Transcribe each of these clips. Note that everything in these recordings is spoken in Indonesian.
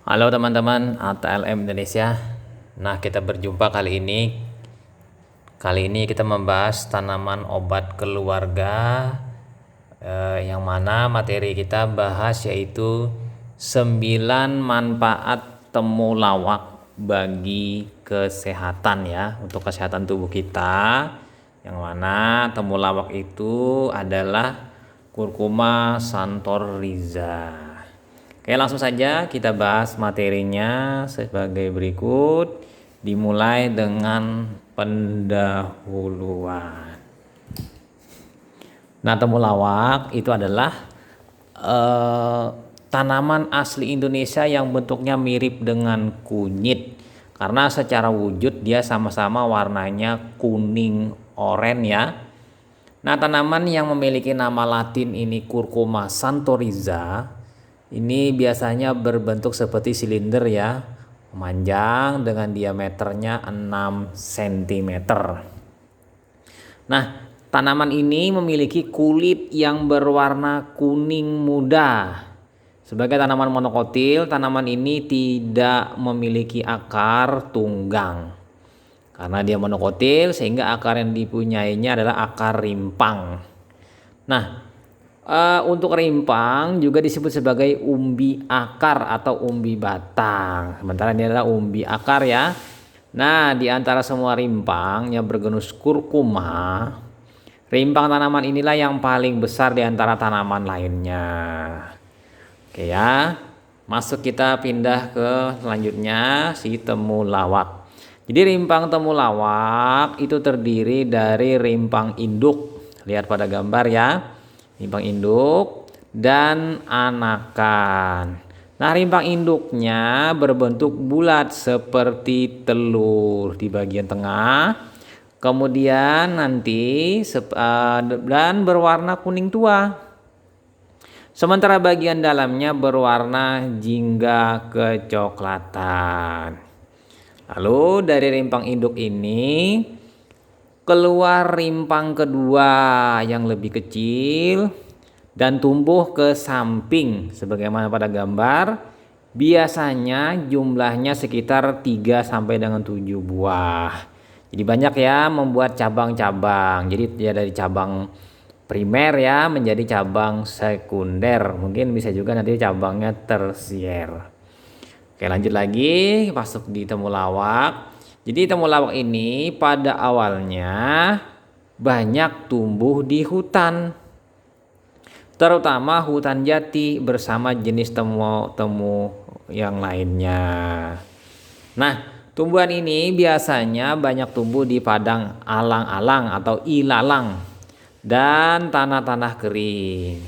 Halo teman-teman ATLM Indonesia. Nah, kita berjumpa kali ini. Kali ini kita membahas tanaman obat keluarga, yang mana materi kita bahas yaitu 9 manfaat temulawak bagi kesehatan ya, untuk kesehatan tubuh kita. Yang mana temulawak itu adalah Curcuma santoriza. Oke, langsung saja kita bahas materinya sebagai berikut. Dimulai dengan pendahuluan. Nah, temulawak itu adalah tanaman asli Indonesia yang bentuknya mirip dengan kunyit. Karena secara wujud dia sama-sama warnanya kuning oranye ya. Nah, tanaman yang memiliki nama latin ini Curcuma santoriza ini biasanya berbentuk seperti silinder ya, memanjang dengan diameternya 6 cm. Nah, tanaman ini memiliki kulit yang berwarna kuning muda. Sebagai tanaman monokotil, tanaman ini tidak memiliki akar tunggang. Karena dia monokotil sehingga akar yang dipunyainya adalah akar rimpang. Nah, untuk rimpang juga disebut sebagai umbi akar atau umbi batang. Sementara ini adalah umbi akar ya. Nah, di antara semua rimpang yang bergenus kurkuma, rimpang tanaman inilah yang paling besar di antara tanaman lainnya. Oke ya. Masuk kita pindah ke selanjutnya si temulawak. Jadi rimpang temulawak itu terdiri dari rimpang induk. Lihat pada gambar ya. Rimpang induk dan anakan. Nah, rimpang induknya berbentuk bulat seperti telur di bagian tengah. Kemudian nanti dan berwarna kuning tua. Sementara bagian dalamnya berwarna jingga kecoklatan. Lalu dari rimpang induk ini keluar rimpang kedua yang lebih kecil dan tumbuh ke samping sebagaimana pada gambar. Biasanya jumlahnya sekitar 3 sampai dengan 7 buah. Jadi banyak ya, membuat cabang-cabang. Jadi dia dari cabang primer ya menjadi cabang sekunder. Mungkin bisa juga nanti cabangnya tersier. Oke, lanjut lagi masuk di temulawak. Jadi temulawak ini pada awalnya banyak tumbuh di hutan, terutama hutan jati bersama jenis temu yang lainnya. Nah, tumbuhan ini biasanya banyak tumbuh di padang alang-alang atau ilalang dan tanah-tanah kering.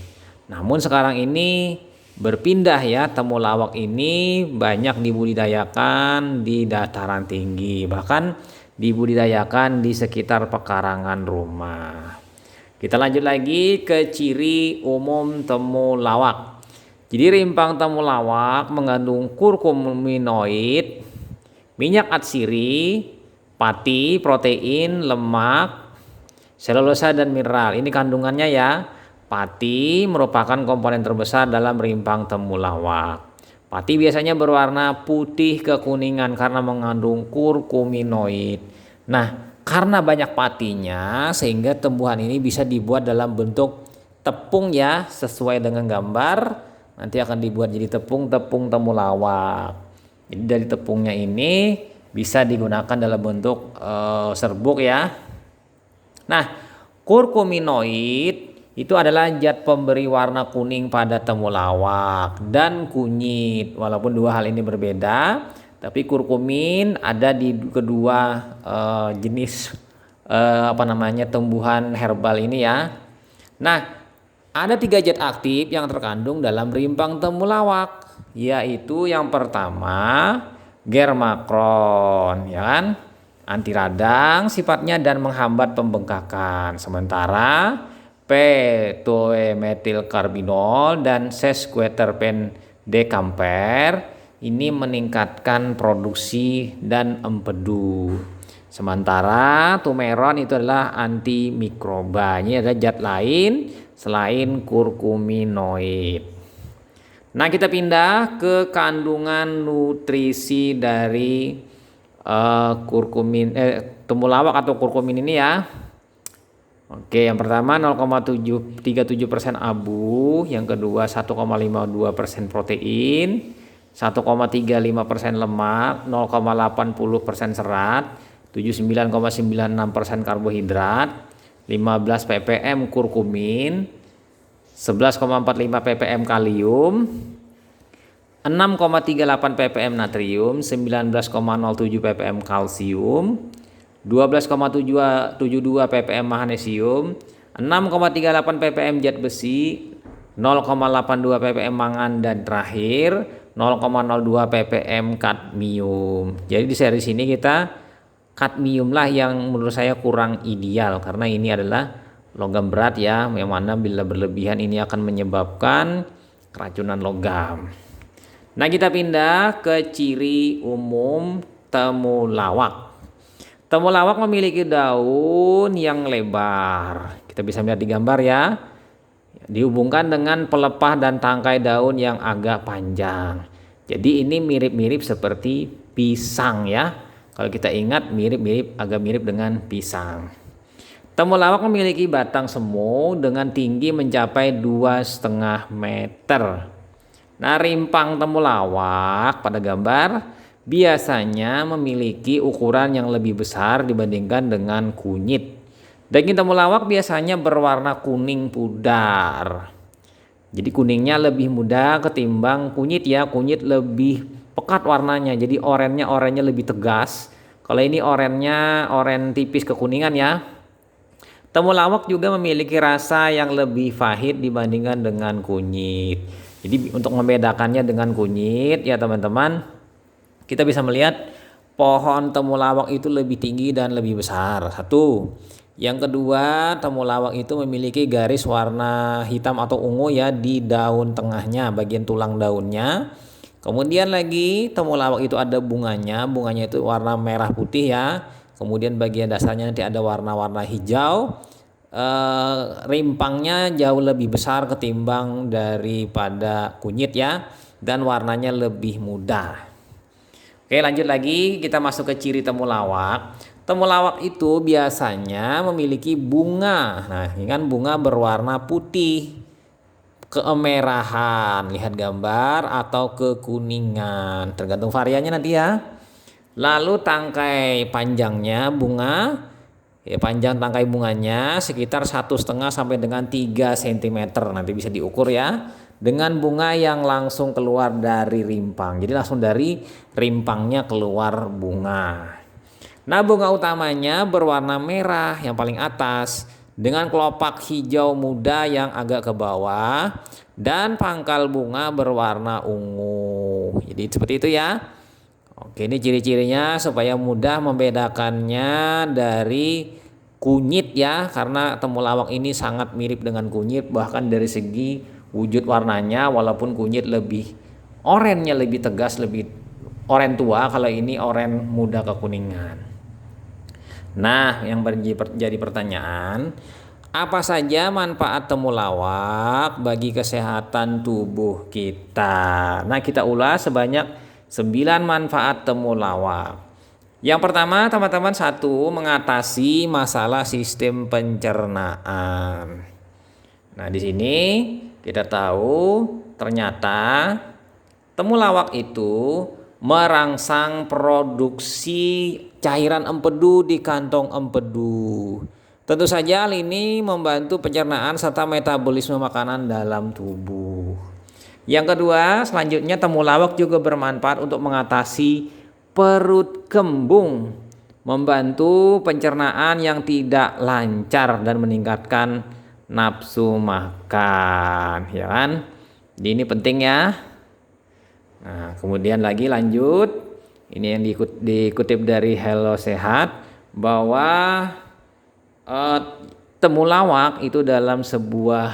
Namun sekarang ini berpindah ya, temulawak ini banyak dibudidayakan di dataran tinggi, bahkan dibudidayakan di sekitar pekarangan rumah. Kita lanjut lagi ke ciri umum temulawak. Jadi rimpang temulawak mengandung kurkuminoid, minyak atsiri, pati, protein, lemak, selulosa dan mineral. Ini kandungannya ya. Pati merupakan komponen terbesar dalam rimpang temulawak. Pati biasanya berwarna putih kekuningan karena mengandung kurkuminoid. Nah, karena banyak patinya sehingga tumbuhan ini bisa dibuat dalam bentuk tepung ya, sesuai dengan gambar. Nanti akan dibuat jadi tepung temulawak. Jadi dari tepungnya ini bisa digunakan dalam bentuk serbuk ya. Nah, kurkuminoid itu adalah zat pemberi warna kuning pada temulawak dan kunyit. Walaupun dua hal ini berbeda, tapi kurkumin ada di kedua jenis tumbuhan herbal ini ya. Nah, ada 3 zat aktif yang terkandung dalam rimpang temulawak, yaitu yang pertama germakron, ya kan? Anti radang sifatnya dan menghambat pembengkakan. Sementara p-toemetilkarbinol dan sesquiterpen dekamper ini meningkatkan produksi dan empedu. Sementara tumeron itu adalah antimikroba. Ini ada zat lain selain kurkuminoid. Nah, kita pindah ke kandungan nutrisi dari temulawak atau kurkumin ini ya. Oke, yang pertama 0,737% abu, yang kedua 1,52% protein, 1,35% lemak, 0,80% serat, 79,96% karbohidrat, 15 ppm kurkumin, 11,45 ppm kalium, 6,38 ppm natrium, 19,07 ppm kalsium, 12,72 ppm magnesium, 6,38 ppm zat besi, 0,82 ppm mangan, dan terakhir 0,02 ppm kadmium. Jadi di seri sini kita kadmium lah yang menurut saya kurang ideal karena ini adalah logam berat ya, yang mana bila berlebihan ini akan menyebabkan keracunan logam. Nah, kita pindah ke ciri umum temulawak. Temulawak memiliki daun yang lebar. Kita bisa melihat di gambar ya. Dihubungkan dengan pelepah dan tangkai daun yang agak panjang. Jadi ini mirip-mirip seperti pisang ya. Kalau kita ingat agak mirip dengan pisang. Temulawak memiliki batang semu dengan tinggi mencapai 2,5 meter. Nah, rimpang temulawak pada gambar biasanya memiliki ukuran yang lebih besar dibandingkan dengan kunyit. Daging temulawak biasanya berwarna kuning pudar. Jadi kuningnya lebih muda ketimbang kunyit ya. Kunyit lebih pekat warnanya. Jadi oranye lebih tegas. Kalau ini oranye tipis kekuningan ya. Temulawak juga memiliki rasa yang lebih pahit dibandingkan dengan kunyit. Jadi untuk membedakannya dengan kunyit ya teman-teman, kita bisa melihat pohon temulawak itu lebih tinggi dan lebih besar. Satu. Yang kedua, temulawak itu memiliki garis warna hitam atau ungu ya di daun tengahnya, bagian tulang daunnya. Kemudian lagi temulawak itu ada bunganya itu warna merah putih ya. Kemudian bagian dasarnya nanti ada warna-warna hijau. Rimpangnya jauh lebih besar ketimbang daripada kunyit ya, dan warnanya lebih muda. Oke, lanjut lagi, kita masuk ke ciri temulawak. Temulawak itu biasanya memiliki bunga. Nah, ini kan bunga berwarna putih, keemerahan, lihat gambar, atau kekuningan, tergantung variannya nanti ya. Lalu tangkai panjangnya bunga, ya, panjang tangkai bunganya sekitar 1,5 sampai dengan 3 cm. Nanti bisa diukur ya. Dengan bunga yang langsung keluar dari rimpang. Jadi langsung dari rimpangnya keluar bunga. Nah, bunga utamanya berwarna merah yang paling atas dengan kelopak hijau muda yang agak ke bawah dan pangkal bunga berwarna ungu. Jadi seperti itu ya. Oke, ini ciri-cirinya supaya mudah membedakannya dari kunyit ya, karena temulawak ini sangat mirip dengan kunyit bahkan dari segi wujud warnanya, walaupun kunyit lebih orennya lebih tegas, lebih oren tua, kalau ini oren muda kekuningan. Nah, yang jadi pertanyaan, apa saja manfaat temulawak bagi kesehatan tubuh kita? Nah, kita ulas sebanyak 9 manfaat temulawak. Yang pertama, teman-teman, 1, mengatasi masalah sistem pencernaan. Nah, di sini kita tahu ternyata temulawak itu merangsang produksi cairan empedu di kantong empedu. Tentu saja hal ini membantu pencernaan serta metabolisme makanan dalam tubuh. Yang kedua, selanjutnya temulawak juga bermanfaat untuk mengatasi perut kembung, membantu pencernaan yang tidak lancar dan meningkatkan nafsu makan, ya kan? Jadi ini penting ya. Nah, kemudian lagi lanjut, ini yang dikutip dari Hello Sehat bahwa temulawak itu dalam sebuah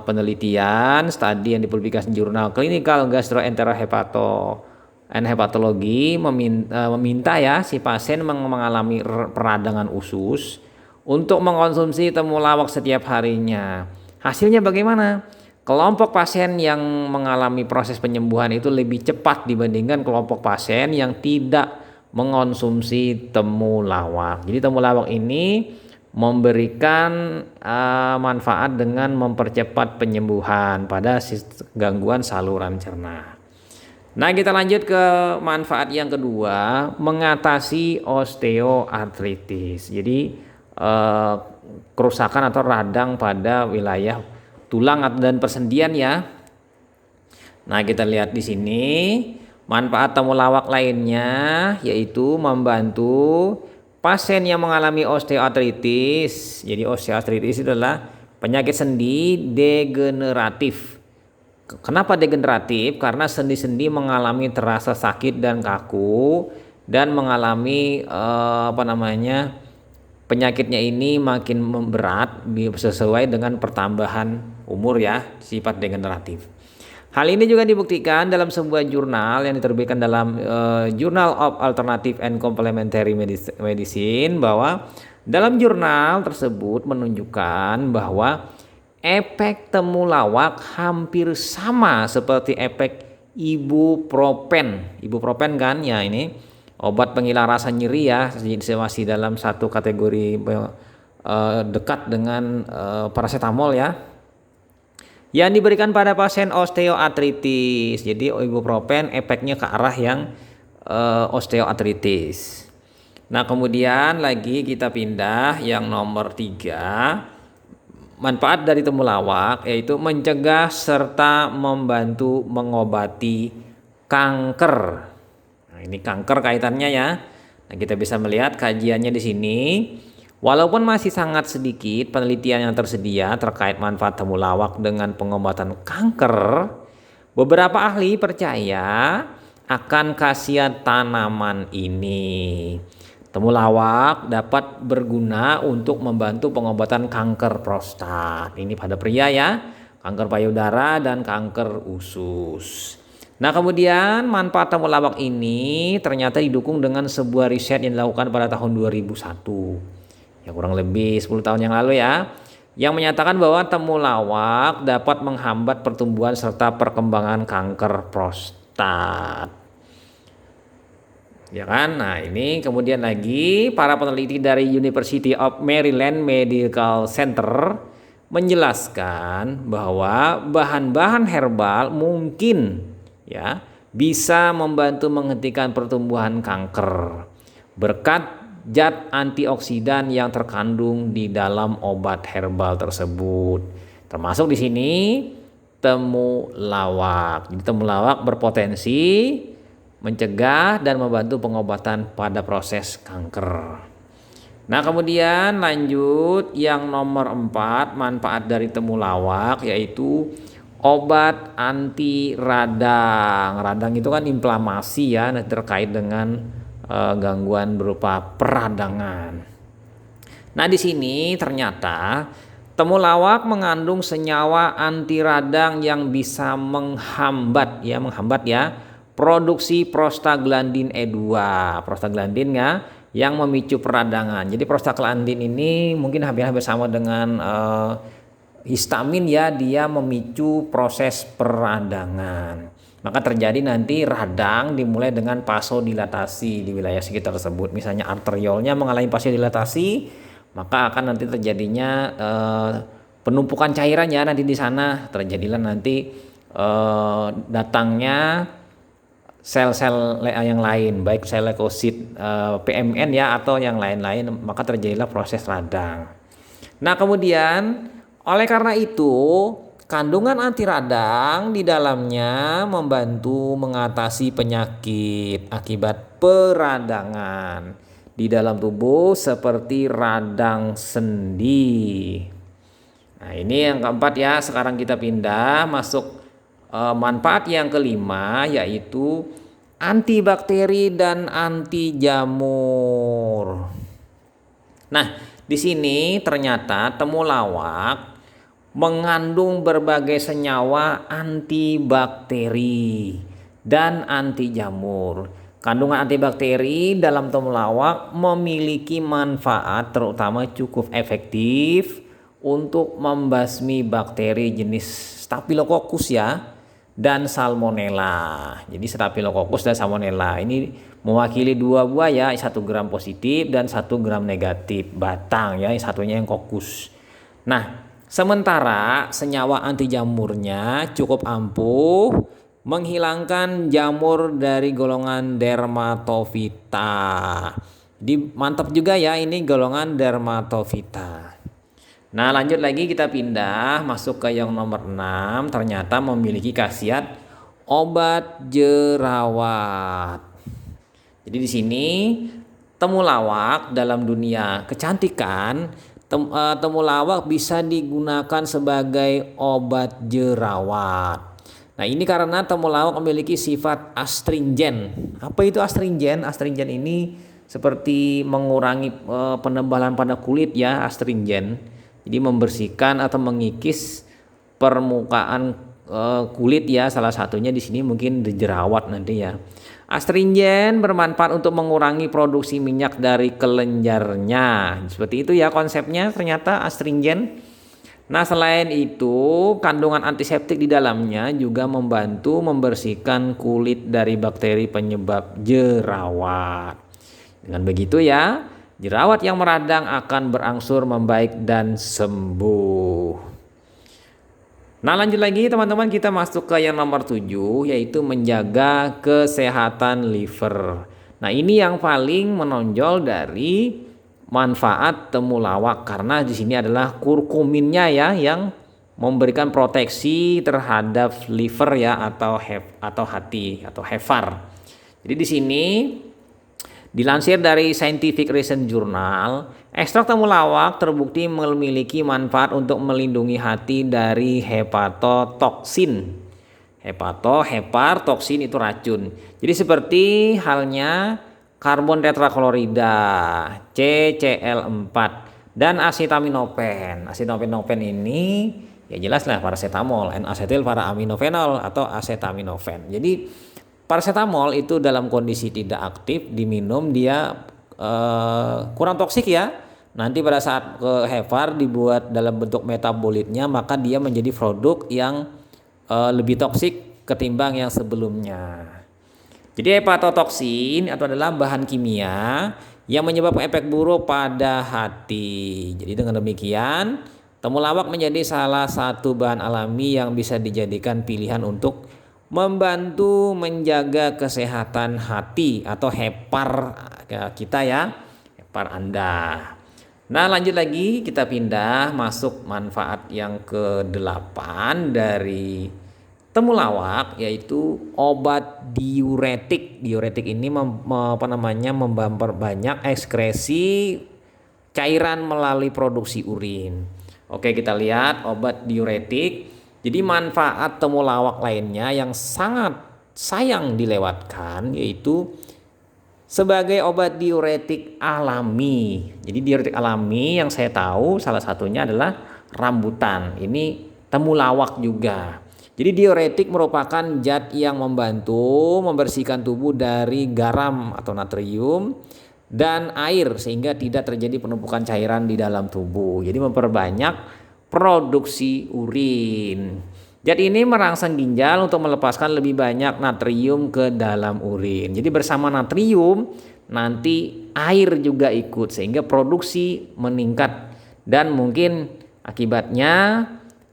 penelitian studi yang dipublikasi jurnal Clinical Gastroenterology meminta ya si pasien mengalami peradangan usus untuk mengkonsumsi temulawak setiap harinya. Hasilnya bagaimana? Kelompok pasien yang mengalami proses penyembuhan itu lebih cepat dibandingkan kelompok pasien yang tidak mengonsumsi temulawak. Jadi temulawak ini memberikan manfaat dengan mempercepat penyembuhan pada gangguan saluran cerna. Nah, kita lanjut ke manfaat yang kedua, mengatasi osteoartritis. Jadi kerusakan atau radang pada wilayah tulang dan persendian ya. Nah, kita lihat di sini manfaat temulawak lainnya yaitu membantu pasien yang mengalami osteoartritis. Jadi osteoartritis itu adalah penyakit sendi degeneratif. Kenapa degeneratif? Karena sendi-sendi mengalami terasa sakit dan kaku dan mengalami penyakitnya ini makin memberat sesuai dengan pertambahan umur ya, sifat degeneratif. Hal ini juga dibuktikan dalam sebuah jurnal yang diterbitkan dalam Journal of Alternative and Complementary Medicine, bahwa dalam jurnal tersebut menunjukkan bahwa efek temulawak hampir sama seperti efek ibuprofen. Ibuprofen kan ya, ini obat penghilang rasa nyeri ya, masih dalam satu kategori dekat dengan paracetamol ya, yang diberikan pada pasien osteoartritis. Jadi ibuprofen efeknya ke arah yang osteoartritis. Nah, kemudian lagi kita pindah yang nomor 3, manfaat dari temulawak yaitu mencegah serta membantu mengobati kanker. Nah, ini kanker kaitannya ya. Nah, kita bisa melihat kajiannya di sini. Walaupun masih sangat sedikit penelitian yang tersedia terkait manfaat temulawak dengan pengobatan kanker, beberapa ahli percaya akan khasiat tanaman ini. Temulawak dapat berguna untuk membantu pengobatan kanker prostat. Ini pada pria ya, kanker payudara dan kanker usus. Nah, kemudian manfaat temulawak ini ternyata didukung dengan sebuah riset yang dilakukan pada tahun 2001. Ya, kurang lebih 10 tahun yang lalu ya, yang menyatakan bahwa temulawak dapat menghambat pertumbuhan serta perkembangan kanker prostat. Ya kan? Nah, ini kemudian lagi para peneliti dari University of Maryland Medical Center menjelaskan bahwa bahan-bahan herbal mungkin ya bisa membantu menghentikan pertumbuhan kanker berkat zat antioksidan yang terkandung di dalam obat herbal tersebut. Termasuk di sini temulawak. Jadi temulawak berpotensi mencegah dan membantu pengobatan pada proses kanker. Nah, kemudian lanjut yang nomor 4, manfaat dari temulawak yaitu obat anti radang. Radang itu kan inflamasi ya, terkait dengan gangguan berupa peradangan. Nah, di sini ternyata temulawak mengandung senyawa anti radang yang bisa menghambat ya produksi prostaglandin E2. Prostaglandin ya yang memicu peradangan. Jadi prostaglandin ini mungkin hampir sama dengan histamin ya, dia memicu proses peradangan. Maka terjadi nanti radang dimulai dengan vasodilatasi di wilayah sekitar tersebut. Misalnya arteriolnya mengalami vasodilatasi, maka akan nanti terjadinya penumpukan cairan ya nanti di sana. Terjadilah nanti datangnya sel-sel yang lain, baik sel leukosit PMN ya atau yang lain-lain, maka terjadilah proses radang. Nah, kemudian oleh karena itu kandungan anti radang di dalamnya membantu mengatasi penyakit akibat peradangan di dalam tubuh seperti radang sendi. Nah, ini yang keempat ya. Sekarang kita pindah masuk manfaat yang kelima yaitu antibakteri dan anti jamur. Nah, di sini ternyata temulawak mengandung berbagai senyawa antibakteri dan anti jamur. Kandungan antibakteri dalam temulawak memiliki manfaat terutama cukup efektif untuk membasmi bakteri jenis Staphylococcus ya, dan Salmonella. Jadi Staphylococcus dan Salmonella ini mewakili dua buah ya, 1 gram positif dan 1 gram negatif batang ya, satunya yang kokus. Nah, sementara senyawa anti jamurnya cukup ampuh menghilangkan jamur dari golongan Dermatophyta. Jadi mantap juga ya, ini golongan Dermatophyta. Nah, lanjut lagi kita pindah masuk ke yang nomor 6, ternyata memiliki khasiat obat jerawat. Jadi di sini temulawak dalam dunia kecantikan, temulawak bisa digunakan sebagai obat jerawat. Nah, ini karena temulawak memiliki sifat astringen. Apa itu astringen? Astringen ini seperti mengurangi penebalan pada kulit ya, astringen. Jadi membersihkan atau mengikis permukaan kulit ya, salah satunya di sini mungkin jerawat nanti ya. Astringen bermanfaat untuk mengurangi produksi minyak dari kelenjarnya. Seperti itu ya konsepnya ternyata astringen. Nah, selain itu, kandungan antiseptik di dalamnya juga membantu membersihkan kulit dari bakteri penyebab jerawat. Dengan begitu ya, jerawat yang meradang akan berangsur membaik dan sembuh. Nah, lanjut lagi teman-teman, kita masuk ke yang nomor 7, yaitu menjaga kesehatan liver. Nah, ini yang paling menonjol dari manfaat temulawak karena di sini adalah kurkuminnya ya, yang memberikan proteksi terhadap liver ya, atau hati atau hefar. Jadi di sini dilansir dari Scientific Research Journal, ekstrak temulawak terbukti memiliki manfaat untuk melindungi hati dari hepatotoksin. Hepar-toksin itu racun. Jadi seperti halnya karbon tetraklorida, CCl4, dan asetaminofen. Asetaminofen ini ya jelas lah paracetamol, N-asetil para aminofenol atau asetaminofen. Jadi paracetamol itu dalam kondisi tidak aktif diminum dia kurang toksik ya. Nanti pada saat ke hefar dibuat dalam bentuk metabolitnya, maka dia menjadi produk yang lebih toksik ketimbang yang sebelumnya. Jadi hepatotoksin itu adalah bahan kimia yang menyebabkan efek buruk pada hati. Jadi dengan demikian, temulawak menjadi salah satu bahan alami yang bisa dijadikan pilihan untuk membantu menjaga kesehatan hati atau hepar kita ya, hepar Anda. Nah, lanjut lagi kita pindah masuk manfaat yang ke-8 dari temulawak, yaitu obat diuretik. Diuretik ini memperbanyak ekskresi cairan melalui produksi urin. Oke, kita lihat obat diuretik. Jadi manfaat temulawak lainnya yang sangat sayang dilewatkan yaitu sebagai obat diuretik alami. Jadi diuretik alami yang saya tahu salah satunya adalah rambutan. Ini temulawak juga. Jadi diuretik merupakan zat yang membantu membersihkan tubuh dari garam atau natrium dan air sehingga tidak terjadi penumpukan cairan di dalam tubuh. Jadi memperbanyak produksi urin. Zat ini merangsang ginjal untuk melepaskan lebih banyak natrium ke dalam urin. Jadi bersama natrium nanti air juga ikut sehingga produksi meningkat dan mungkin akibatnya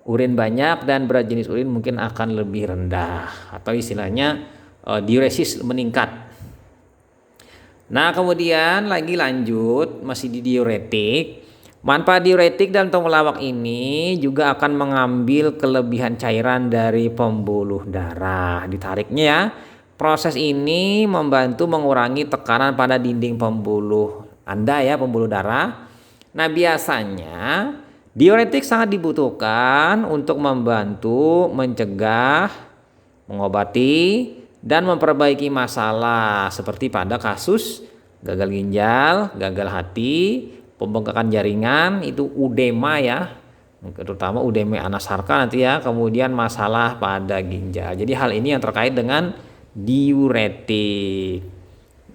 urin banyak dan berat jenis urin mungkin akan lebih rendah atau istilahnya diuresis meningkat. Nah, kemudian lanjut masih di diuretik. Manfaat diuretik dan temulawak ini juga akan mengambil kelebihan cairan dari pembuluh darah. Ditariknya ya. Proses ini membantu mengurangi tekanan pada dinding pembuluh Anda ya, pembuluh darah. Nah, biasanya diuretik sangat dibutuhkan untuk membantu mencegah, mengobati, dan memperbaiki masalah seperti pada kasus gagal ginjal, gagal hati, pembengkakan jaringan, itu udema ya, terutama udema anasarka nanti ya, kemudian masalah pada ginjal. Jadi hal ini yang terkait dengan diuretik.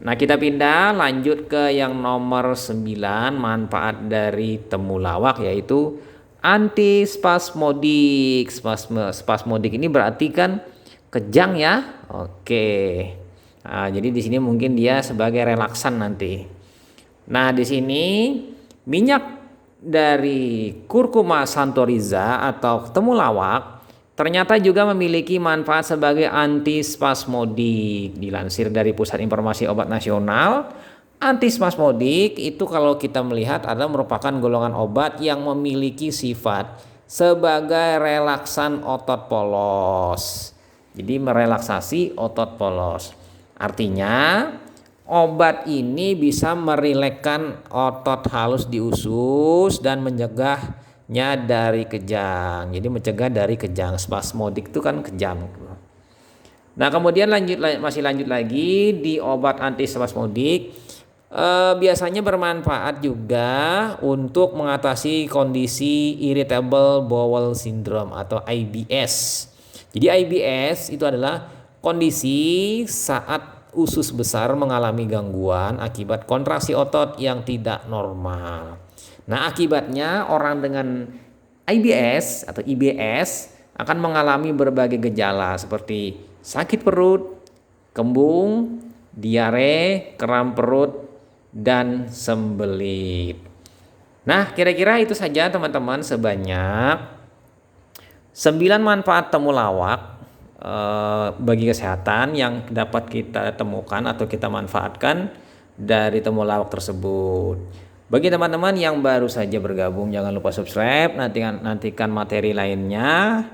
Nah, kita pindah lanjut ke yang nomor 9 manfaat dari temulawak, yaitu Antispasmodik. Spasmodik ini berarti kan kejang ya. Oke. Nah, jadi di sini mungkin dia sebagai relaksan nanti. Nah, di sini minyak dari Curcuma santoriza atau temulawak ternyata juga memiliki manfaat sebagai antispasmodik. Dilansir dari Pusat Informasi Obat Nasional, antispasmodik itu kalau kita melihat adalah merupakan golongan obat yang memiliki sifat sebagai relaksan otot polos. Jadi merelaksasi otot polos. Artinya obat ini bisa merilekkan otot halus di usus dan mencegahnya dari kejang. Jadi mencegah dari kejang. Spasmodik itu kan kejang. Nah, kemudian masih lanjut lagi di obat antispasmodik biasanya bermanfaat juga untuk mengatasi kondisi irritable bowel syndrome atau IBS. Jadi IBS itu adalah kondisi saat usus besar mengalami gangguan akibat kontraksi otot yang tidak normal. Nah, akibatnya orang dengan IBS atau IBS akan mengalami berbagai gejala seperti sakit perut, kembung, diare, kram perut, dan sembelit. Nah, kira-kira itu saja teman-teman, sebanyak 9 manfaat temulawak bagi kesehatan yang dapat kita temukan atau kita manfaatkan dari temulawak tersebut. Bagi teman-teman yang baru saja bergabung, jangan lupa subscribe, nantikan materi lainnya,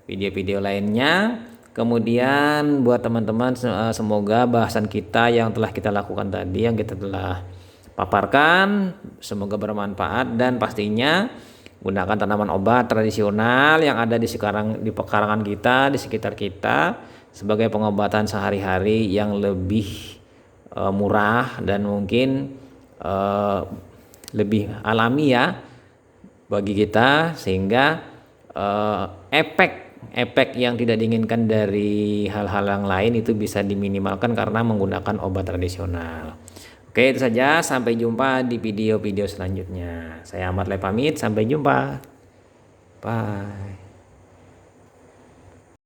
video-video lainnya. Kemudian buat teman-teman semoga bahasan kita yang telah kita lakukan tadi, yang kita telah paparkan, semoga bermanfaat dan pastinya gunakan tanaman obat tradisional yang ada di pekarangan kita, di sekitar kita sebagai pengobatan sehari-hari yang lebih murah dan mungkin lebih alami ya bagi kita, sehingga efek yang tidak diinginkan dari hal-hal yang lain itu bisa diminimalkan karena menggunakan obat tradisional. Oke, itu saja. Sampai jumpa di video-video selanjutnya. Saya Ahmad Le pamit. Sampai jumpa. Bye.